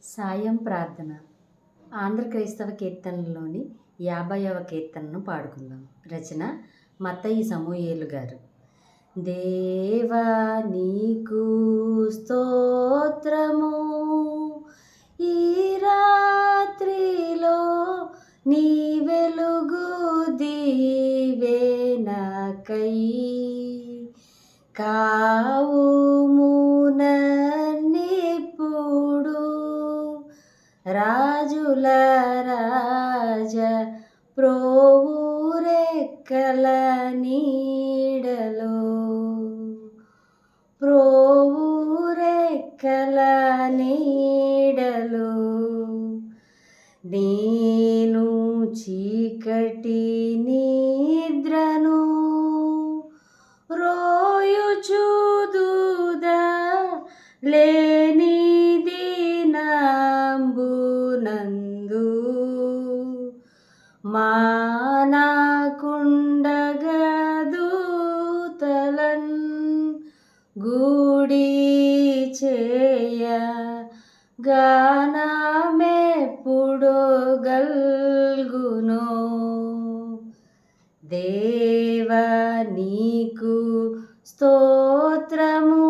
సాయం ప్రార్థన ఆంధ్ర క్రైస్తవ కీర్తనలోని 50వ కీర్తనను పాడుకుందాం. రచన మత్తయి సమూయేలు గారు. దేవా నీకు స్తోత్రము, ఈ రాత్రిలో నీ వెలుగు దీవెనకై కావుమున రాజుల రాజ ప్రోవురెక్కల నీడలో, ప్రోవురెక్కల నీడలో నేను చీకటి నిద్రను రోయుచుదుదా లేని నందు మానకుండగదూతలన్ గూడి చేయ గానమెప్పుడు గల్గునో. దేవా నీకు స్తోత్రము,